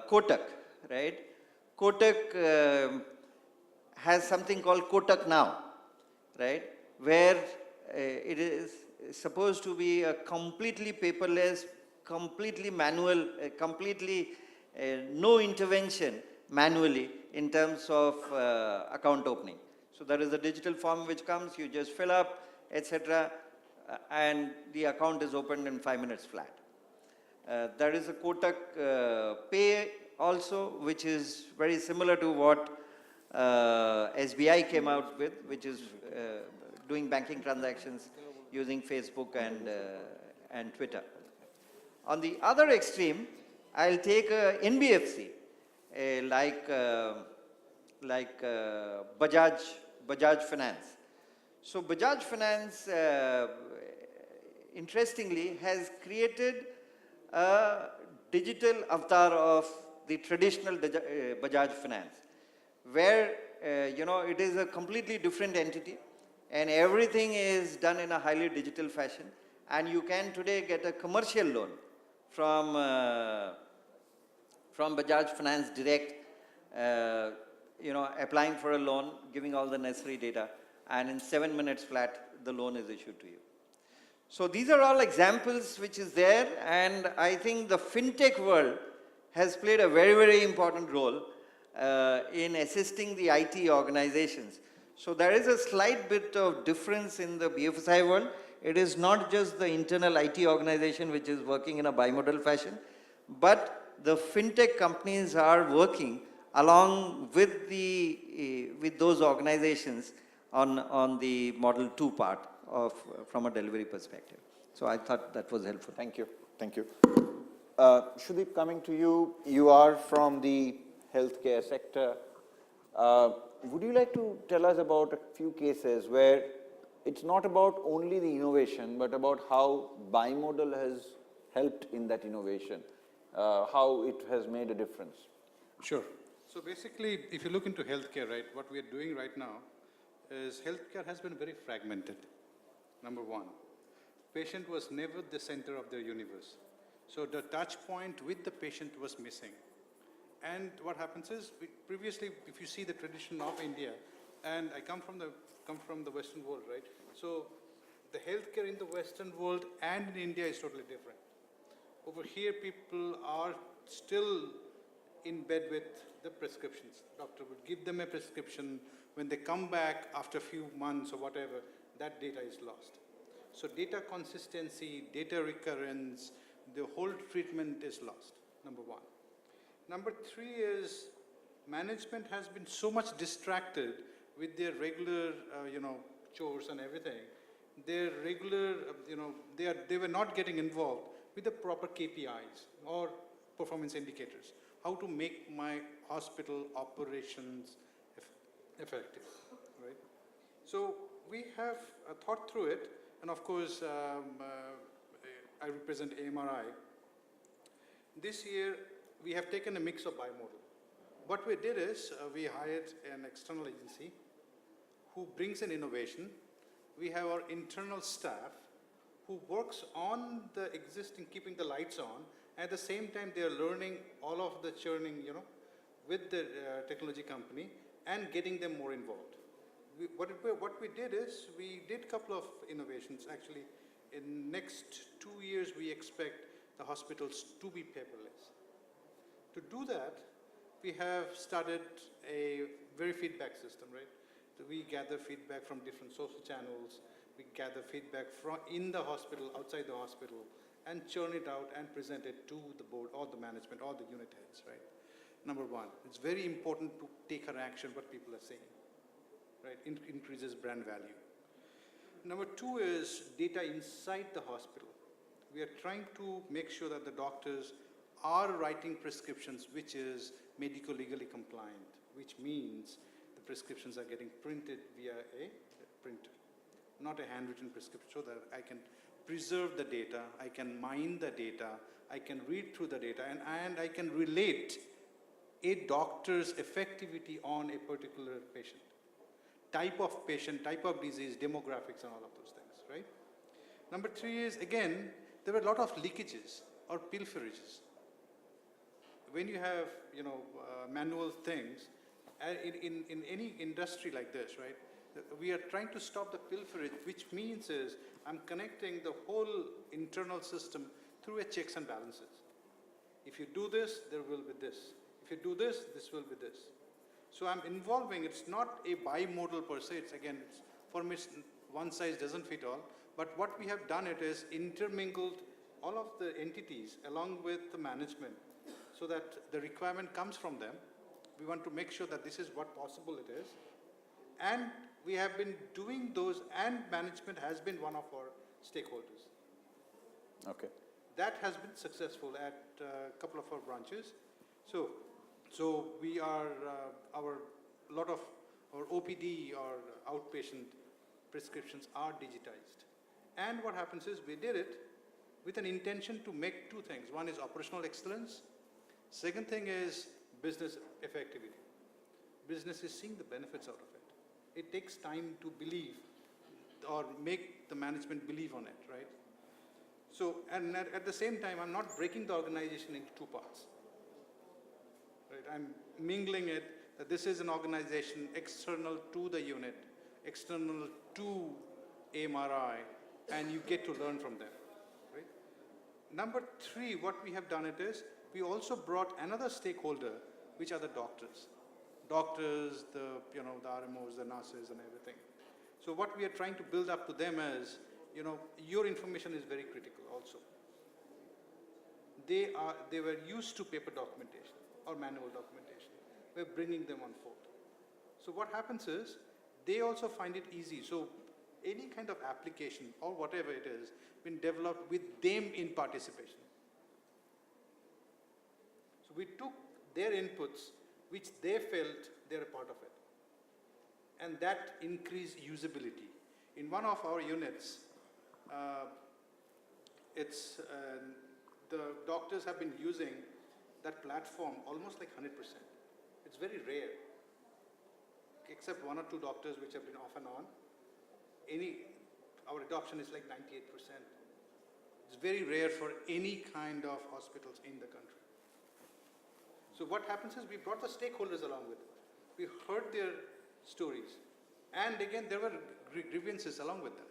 Speaker 4: Kotak, right? Kotak has something called Kotak Now, right? Where it is supposed to be a completely paperless, completely manual, completely no intervention manually in terms of account opening. So there is a digital form which comes, you just fill up, etc. And the account is opened in 5 minutes flat. There is a Kotak Pay also, which is very similar to what SBI came out with, which is doing banking transactions using Facebook and Twitter. On the other extreme, I'll take NBFC, like Bajaj Finance. So Bajaj Finance, interestingly, has created a digital avatar of the traditional Bajaj Finance, where it is a completely different entity, and everything is done in a highly digital fashion. And you can today get a commercial loan from Bajaj Finance direct, applying for a loan, giving all the necessary data, and in 7 minutes flat, the loan is issued to you. So these are all examples which is there, and I think the fintech world has played a very, very important role in assisting the IT organizations. So there is a slight bit of difference in the BFSI world. It is not just the internal IT organization which is working in a bimodal fashion, but the fintech companies are working along with those organizations on the model 2 part from a delivery perspective. So I thought that was helpful.
Speaker 7: Thank you. Thank you. Sudip, coming to you, you are from the healthcare sector. Would you like to tell us about a few cases where it's not about only the innovation, but about how bimodal has helped in that innovation, how it has made a difference?
Speaker 5: Sure. So basically, if you look into healthcare, right, what we are doing right now is healthcare has been very fragmented, number one. Patient was never the center of their universe. So the touch point with the patient was missing. And what happens is, previously, if you see the tradition of India, and I come from the Western world, right? So the healthcare in the Western world and in India is totally different. Over here, people are still in bed with the prescriptions. Doctor would give them a prescription. When they come back after a few months or whatever, that data is lost. So data consistency, data recurrence, the whole treatment is lost, number one. Number three is management has been so much distracted with their regular, chores and everything. Their regular, they were not getting involved with the proper KPIs or performance indicators. How to make my hospital operations effective, right? So we have thought through it, and of course, I represent AMRI. This year, we have taken a mix of bimodal. What we did is, we hired an external agency who brings in innovation. We have our internal staff who works on the existing, keeping the lights on. At the same time, they are learning all of the churning, with the technology company and getting them more involved. What we did is, we did a couple of innovations. Actually, in next 2 years, we expect the hospitals to be paperless. To do that, we have started a very feedback system, right? So we gather feedback from different social channels. We gather feedback from in the hospital, outside the hospital, and churn it out and present it to the board or the management or the unit heads, right? Number one, it's very important to take an action what people are saying, right? Increases brand value. Number two is data inside the hospital. We are trying to make sure that the doctors are writing prescriptions which is medico-legally compliant, which means the prescriptions are getting printed via a printer, not a handwritten prescription, so that I can preserve the data, I can mine the data, I can read through the data, and I can relate a doctor's effectivity on a particular patient. type of patient, type of disease, demographics and all of those things, right? Number 3 is, again, there were a lot of leakages or pilferages. When you have, manual things, in any industry like this, right, we are trying to stop the pilferage, which means is I'm connecting the whole internal system through a checks and balances. If you do this, there will be this. If you do this, this will be this. So I'm involving, it's not a bimodal per se, it's again, for me, one size doesn't fit all, but what we have done it is intermingled all of the entities along with the management so that the requirement comes from them. We want to make sure that this is what possible it is. And we have been doing those, and management has been one of our stakeholders.
Speaker 7: Okay.
Speaker 5: That has been successful at a couple of our branches. So we are, a lot of our OPD or outpatient prescriptions are digitized. And what happens is we did it with an intention to make 2 things. One is operational excellence. Second thing is business effectivity. Business is seeing the benefits out of it. It takes time to believe or make the management believe on it, right? So, and at the same time, I'm not breaking the organization into 2 parts. Right? I'm mingling it, that this is an organization external to the unit, external to AMRI, and you get to learn from them. Right? Number 3, what we have done it is, we also brought another stakeholder, which are the doctors. Doctors, the RMOs, the nurses and everything. So what we are trying to build up to them is, your information is very critical also. They were used to paper documentation or manual documentation. We're bringing them on board. So what happens is, they also find it easy. So any kind of application or whatever it is, been developed with them in participation. So we took their inputs, which they felt they're a part of it. And that increased usability. In one of our units, the doctors have been using that platform almost like 100%. It's very rare, except 1 or 2 doctors which have been off and on. Our adoption is like 98%. It's very rare for any kind of hospitals in the country. So what happens is we brought the stakeholders along with it. We heard their stories. And again, there were grievances along with them.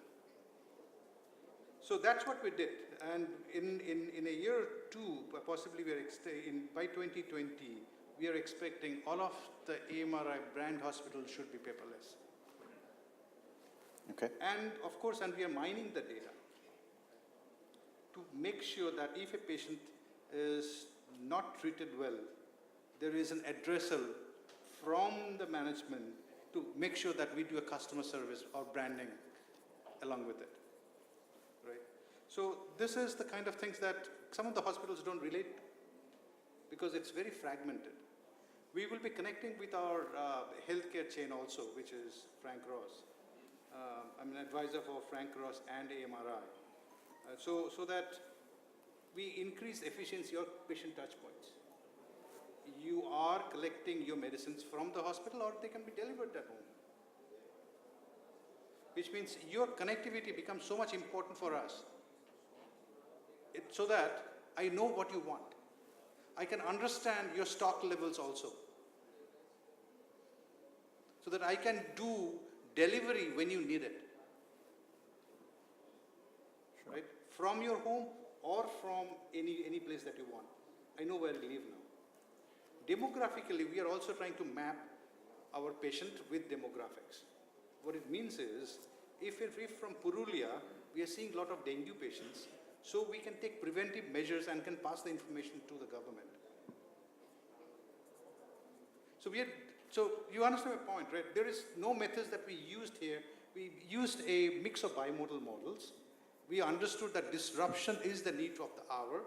Speaker 5: So that's what we did. And in a year or 2, possibly by 2020, we are expecting all of the AMRI brand hospitals should be paperless.
Speaker 7: Okay.
Speaker 5: And of course, we are mining the data to make sure that if a patient is not treated well, there is an addressal from the management to make sure that we do a customer service or branding along with it, right? So this is the kind of things that some of the hospitals don't relate to because it's very fragmented. We will be connecting with our healthcare chain also, which is Frank Ross. I'm an advisor for Frank Ross and AMRI. So that we increase efficiency of patient touch points. You are collecting your medicines from the hospital or they can be delivered at home. Which means your connectivity becomes so much important for us. So that I know what you want. I can understand your stock levels also. So that I can do delivery when you need it. Sure. Right? From your home or from any place that you want. I know where you live now. Demographically, we are also trying to map our patient with demographics. What it means is, if from Purulia, we are seeing a lot of dengue patients, so we can take preventive measures and can pass the information to the government. So you understand my point, right? There is no methods that we used here. We used a mix of bimodal models. We understood that disruption is the need of the hour.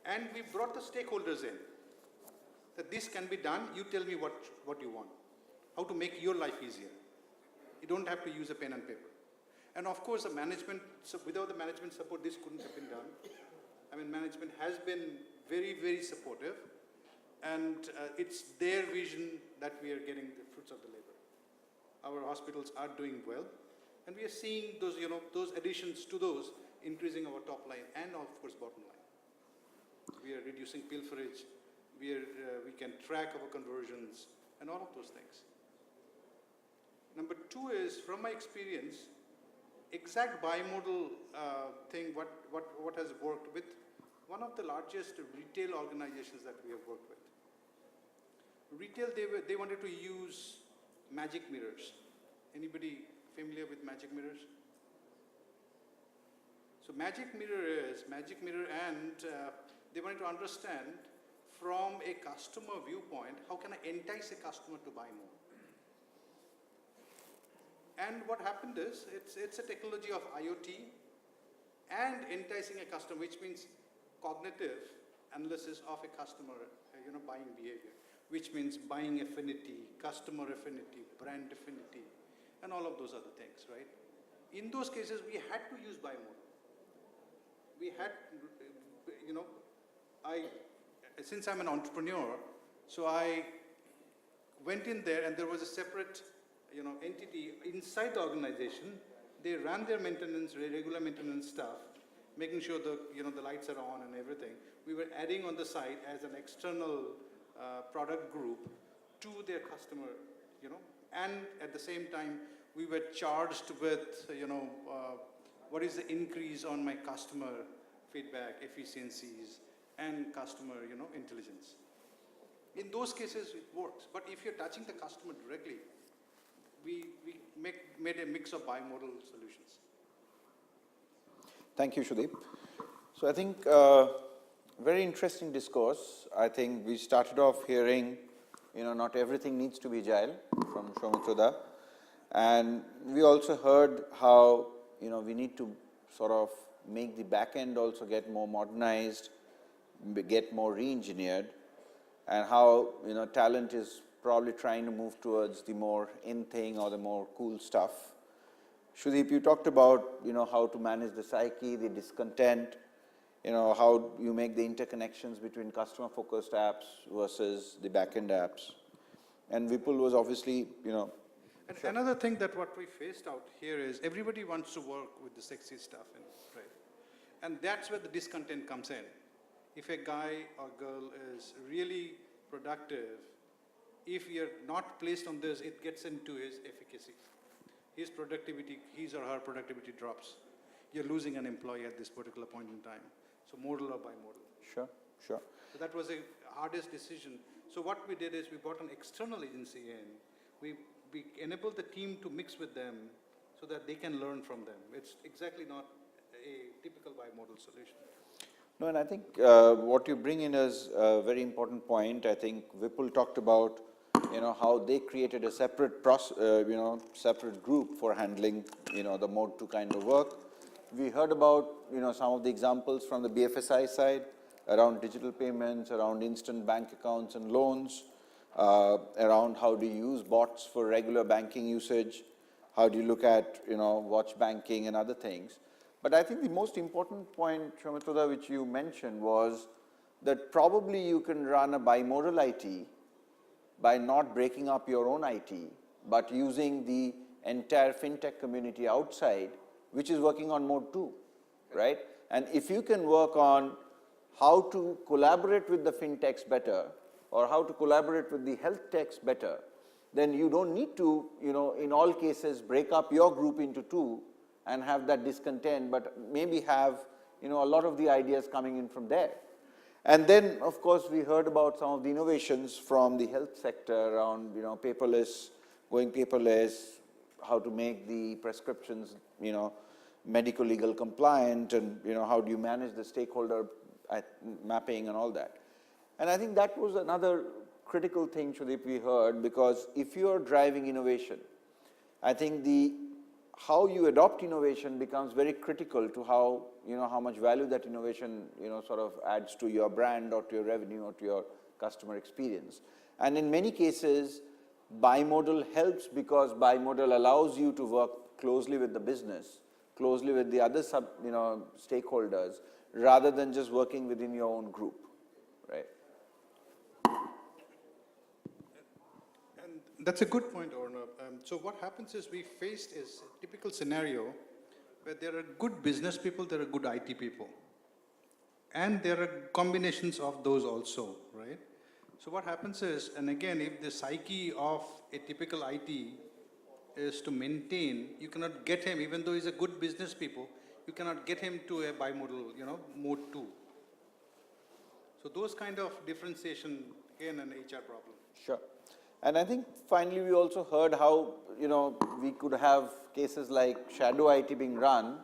Speaker 5: And we brought the stakeholders in. That this can be done, you tell me what you want. How to make your life easier. You don't have to use a pen and paper. And of course, the management, without the management support, this couldn't have been done. I mean, management has been very, very supportive. And it's their vision that we are getting the fruits of the labor. our hospitals are doing well. And we are seeing those, those additions to those increasing our top line and of course bottom line. We are reducing pilferage, we can track our conversions and all of those things. Number two is, from my experience, exact bimodal thing, what has worked with one of the largest retail organizations that we have worked with. Retail, they wanted to use magic mirrors. Anybody familiar with magic mirrors? So magic mirror and they wanted to understand from a customer viewpoint, how can I entice a customer to buy more? And what happened is, it's a technology of IoT and enticing a customer, which means cognitive analysis of a customer, buying behavior, which means buying affinity, customer affinity, brand affinity, and all of those other things, right? In those cases, we had to use bimodal. We had, since I'm an entrepreneur, so I went in there and there was a separate entity inside the organization. They ran their maintenance, regular maintenance stuff, making sure the lights are on and everything. We were adding on the side as an external product group to their customer, and at the same time, we were charged with, what is the increase on my customer feedback, efficiencies, and customer, intelligence. In those cases, it works. But if you're touching the customer directly, we made a mix of bimodal solutions.
Speaker 7: Thank you, Sudip. So I think very interesting discourse. I think we started off hearing, not everything needs to be agile from Soumitro. And we also heard how, we need to sort of make the back end also get more modernized, get more re-engineered, and how, talent is probably trying to move towards the more in thing or the more cool stuff. Sudip, you talked about, how to manage the psyche, the discontent, how you make the interconnections between customer-focused apps versus the back-end apps. And Vipul was obviously,
Speaker 5: And another thing that what we faced out here is everybody wants to work with the sexy stuff, right? And that's where the discontent comes in. If a guy or girl is really productive, if you're not placed on this, it gets into his efficacy. His productivity, his or her productivity drops. You're losing an employee at this particular point in time. So modal or bimodal.
Speaker 7: Sure.
Speaker 5: So that was the hardest decision. So what we did is we brought an external agency in. We enabled the team to mix with them so that they can learn from them. It's exactly not a typical bimodal solution.
Speaker 7: No, and I think what you bring in is a very important point. I think Vipul talked about, how they created a separate separate group for handling, the mode 2 kind of work. We heard about, some of the examples from the BFSI side around digital payments, around instant bank accounts and loans, around how do you use bots for regular banking usage, how do you look at, watch banking and other things. But I think the most important point, Soumitro, which you mentioned was that probably you can run a bimodal IT by not breaking up your own IT, but using the entire fintech community outside, which is working on mode 2, right? And if you can work on how to collaborate with the fintechs better, or how to collaborate with the health techs better, then you don't need to, in all cases, break up your group into 2 and have that discontent, but maybe have, a lot of the ideas coming in from there. And then, of course, we heard about some of the innovations from the health sector around, paperless, going paperless, how to make the prescriptions, medical legal compliant, and, how do you manage the stakeholder mapping and all that. And I think that was another critical thing, Sudip, we heard, because if you are driving innovation, I think how you adopt innovation becomes very critical to how, how much value that innovation, sort of adds to your brand or to your revenue or to your customer experience. And in many cases, bimodal helps because bimodal allows you to work closely with the business, closely with the other stakeholders, rather than just working within your own group, right?
Speaker 5: And That's a good point, Orna. So what happens is we faced is a typical scenario where there are good business people, there are good IT people. And there are combinations of those also, right? So what happens is, and again, if the psyche of a typical IT is to maintain, you cannot get him, even though he's a good business people, you cannot get him to a bimodal, mode 2. So those kind of differentiation, again, an HR problem.
Speaker 7: Sure. And I think finally we also heard how, we could have cases like shadow IT being run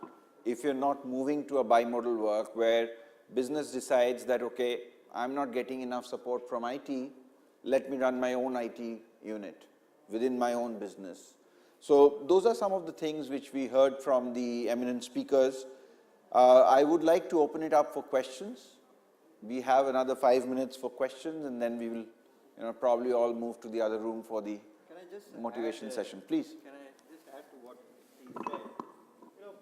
Speaker 7: if you're not moving to a bimodal work where business decides that, okay, I'm not getting enough support from IT, let me run my own IT unit within my own business. So those are some of the things which we heard from the eminent speakers. I would like to open it up for questions. We have another 5 minutes for questions, and then we will probably all move to the other room for the motivation session. Please.
Speaker 4: Can I just add to what he said?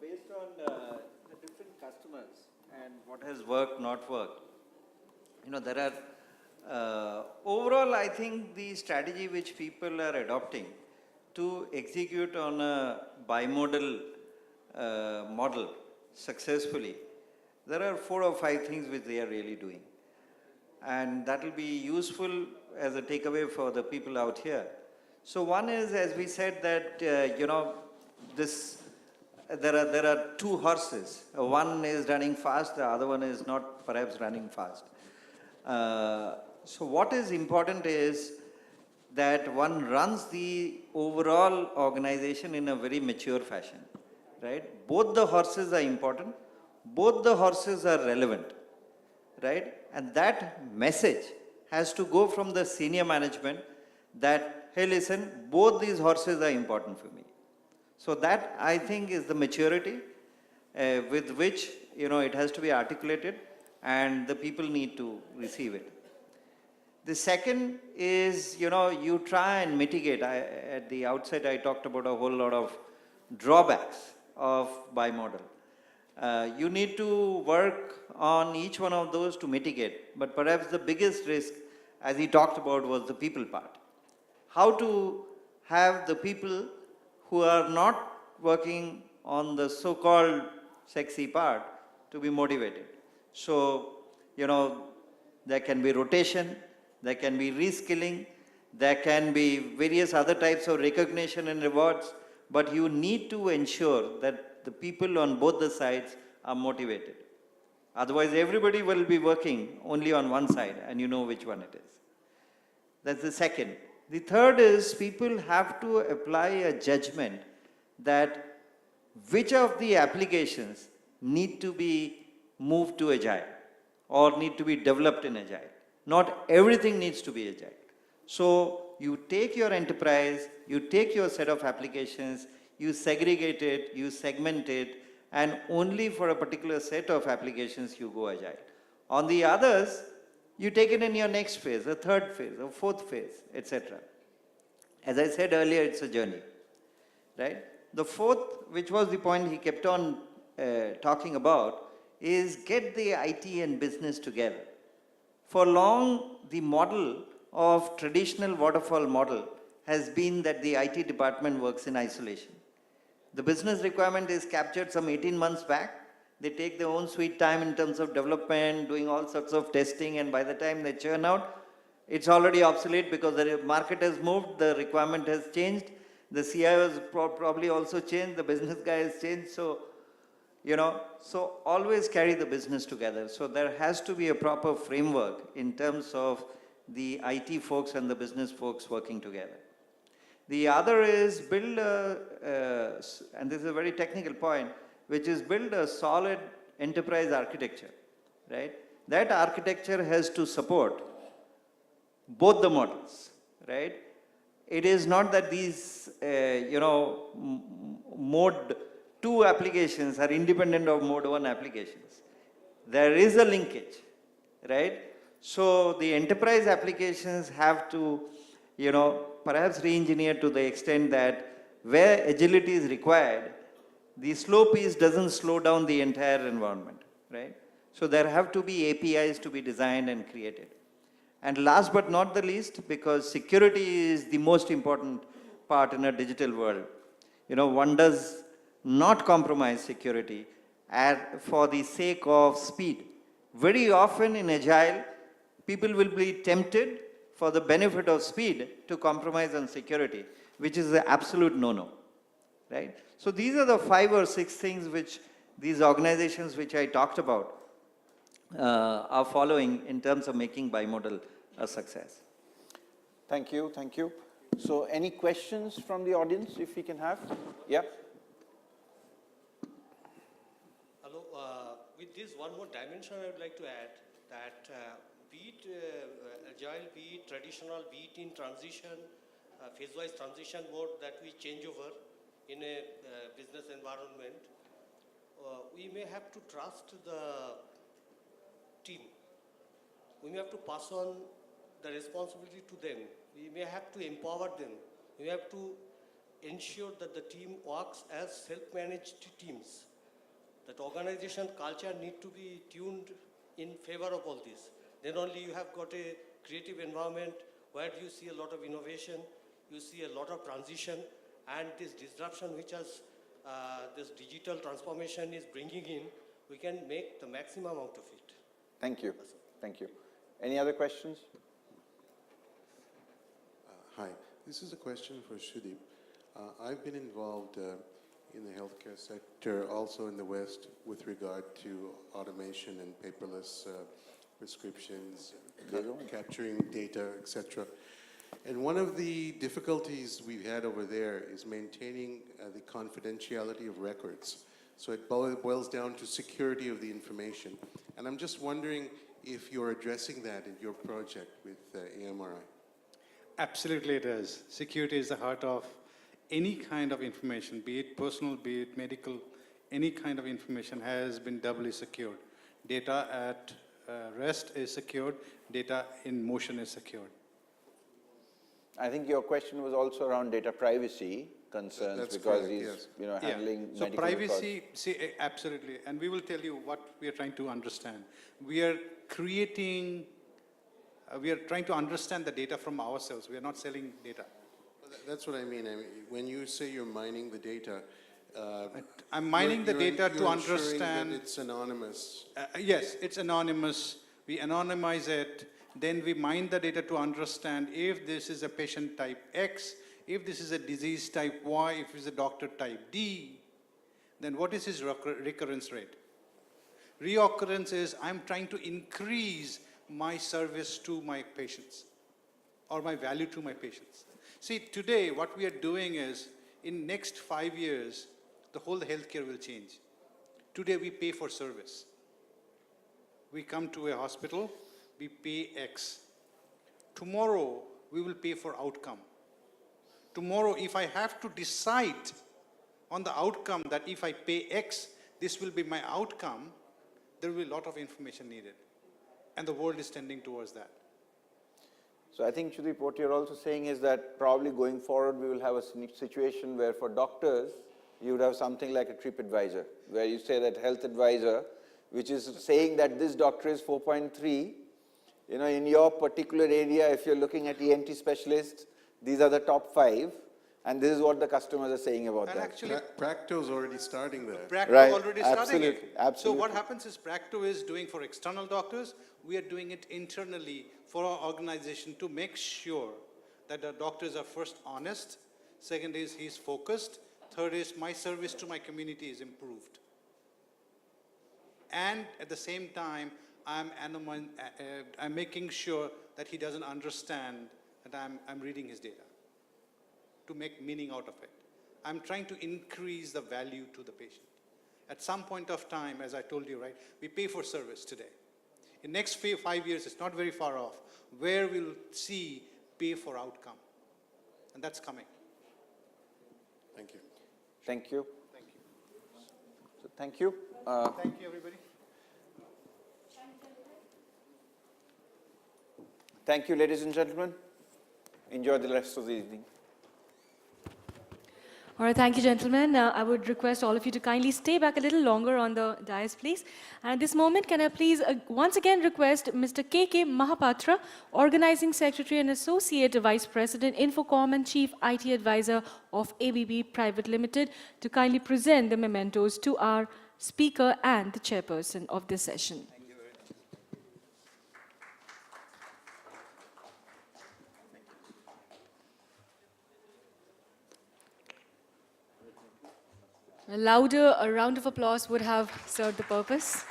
Speaker 4: Based on the different customers and what has worked, not worked, there are, overall, I think the strategy which people are adopting to execute on a bimodal model successfully, there are 4 or 5 things which they are really doing. And that will be useful as a takeaway for the people out here. So one is, as we said, that, there are 2 horses. One is running fast, the other one is not perhaps running fast. So what is important is that one runs the overall organization in a very mature fashion, right? Both the horses are important, both the horses are relevant, right? And that message has to go from the senior management that, hey, listen, both these horses are important for me. So that, I think, is the maturity with which, it has to be articulated and the people need to receive it. The second is, you try and mitigate. At the outset, I talked about a whole lot of drawbacks of bimodal. You need to work on each one of those to mitigate. But perhaps the biggest risk, as he talked about, was the people part. How to have the people who are not working on the so-called sexy part to be motivated. So, there can be rotation, there can be reskilling, there can be various other types of recognition and rewards, but you need to ensure that the people on both the sides are motivated. Otherwise, everybody will be working only on one side, and you know which one it is. That's the second. The third is people have to apply a judgment that which of the applications need to be moved to Agile or need to be developed in Agile. Not everything needs to be Agile. So you take your enterprise, you take your set of applications, you segregate it, you segment it, and only for a particular set of applications you go Agile. On the others, you take it in your next phase, a third phase, a fourth phase, etc. As I said earlier, it's a journey, right? The fourth, which was the point he kept on talking about, is get the IT and business together. For long, the model of traditional waterfall model has been that the IT department works in isolation. The business requirement is captured some 18 months back. They take their own sweet time in terms of development, doing all sorts of testing, and by the time they churn out, it's already obsolete because the market has moved, the requirement has changed, the CIO has probably also changed, the business guy has changed. So, so always carry the business together. So there has to be a proper framework in terms of the IT folks and the business folks working together. The other is build and this is a very technical point, which is build a solid enterprise architecture, right? That architecture has to support both the models, right? It is not that these, mode 2 applications are independent of mode 1 applications. There is a linkage, right? So the enterprise applications have to, perhaps re-engineer to the extent that where agility is required, the slow piece doesn't slow down the entire environment, right? So there have to be APIs to be designed and created. And last but not the least, because security is the most important part in a digital world, one does not compromise security for the sake of speed. Very often in Agile, people will be tempted for the benefit of speed to compromise on security, which is the absolute no-no, right? So these are the 5 or 6 things which these organizations which I talked about are following in terms of making bimodal a success.
Speaker 7: Thank you, thank you. So any questions from the audience, if we can have? Yeah.
Speaker 8: Hello, with this one more dimension I would like to add that be it agile, be it traditional, be it in transition, phase-wise transition mode that we change over in a business environment, we may have to trust the team. We may have to pass on the responsibility to them. We may have to empower them. We have to ensure that the team works as self-managed teams. That organization culture need to be tuned in favor of all this. Then only you have got a creative environment where you see a lot of innovation, you see a lot of transition, and this disruption which has this digital transformation is bringing in, we can make the maximum out of it.
Speaker 7: Thank you, thank you. Any other questions?
Speaker 3: Hi, this is a question for Sudip. I've been involved in the healthcare sector, also in the West, with regard to automation and paperless prescriptions, capturing data, etc. And one of the difficulties we've had over there is maintaining the confidentiality of records. So it boils down to security of the information. And I'm just wondering if you're addressing that in your project with AMRI.
Speaker 5: Absolutely it is. Security is the heart of any kind of information, be it personal, be it medical, any kind of information has been doubly secured. Data at rest is secured, data in motion is secured.
Speaker 7: I think your question was also around data privacy concerns.
Speaker 3: That's
Speaker 7: because
Speaker 3: correct,
Speaker 7: he's
Speaker 3: yes.
Speaker 7: handling
Speaker 5: So
Speaker 7: medical
Speaker 5: privacy, absolutely, and we will tell you what we are trying to understand. We are creating, we are trying to understand the data from ourselves. We are not selling data.
Speaker 3: That's what I mean. When you say you're mining the data,
Speaker 5: I'm mining the data to
Speaker 3: you're ensuring
Speaker 5: understand.
Speaker 3: that it's anonymous.
Speaker 5: Yes, it's anonymous. We anonymize it. Then we mine the data to understand if this is a patient type X, if this is a disease type Y, if it's a doctor type D, then what is his recurrence rate? Reoccurrence is I'm trying to increase my service to my patients or my value to my patients. See, today what we are doing is in next 5 years, the whole healthcare will change. Today we pay for service. We come to a hospital, we pay X. Tomorrow, we will pay for outcome. Tomorrow, if I have to decide on the outcome that if I pay X, this will be my outcome, there will be a lot of information needed. And the world is tending towards that.
Speaker 7: So I think, Sudip, what you're also saying is that probably going forward, we will have a situation where for doctors, you would have something like a TripAdvisor, where you say that health advisor, which is saying that this doctor is 4.3, in your particular area, if you're looking at ENT specialists, these are the top 5, and this is what the customers are saying about
Speaker 5: And
Speaker 7: that.
Speaker 5: actually,
Speaker 3: Practo's already starting there.
Speaker 5: Practo
Speaker 7: Right,
Speaker 5: already starting
Speaker 7: absolutely,
Speaker 5: it.
Speaker 7: absolutely.
Speaker 5: So what happens is Practo is doing for external doctors, we are doing it internally for our organization to make sure that the doctors are first honest, second is he's focused, third is my service to my community is improved. And at the same time, I'm making sure that he doesn't understand that I'm reading his data to make meaning out of it. I'm trying to increase the value to the patient. At some point of time, as I told you, right, we pay for service today. In next 5 years, it's not very far off, where we'll see pay for outcome. And that's coming.
Speaker 3: Thank you.
Speaker 7: Thank you.
Speaker 5: Thank you.
Speaker 7: So thank you.
Speaker 5: Thank you, everybody.
Speaker 7: Thank you, ladies and gentlemen. Enjoy the rest of the evening.
Speaker 1: All right, thank you, gentlemen. I would request all of you to kindly stay back a little longer on the dais, please. And at this moment, can I please once again request Mr. K.K. Mahapatra, Organizing Secretary and Associate Vice President, Infocom and Chief IT Advisor of ABB Private Limited, to kindly present the mementos to our speaker and the chairperson of this session. A louder round of applause would have served the purpose.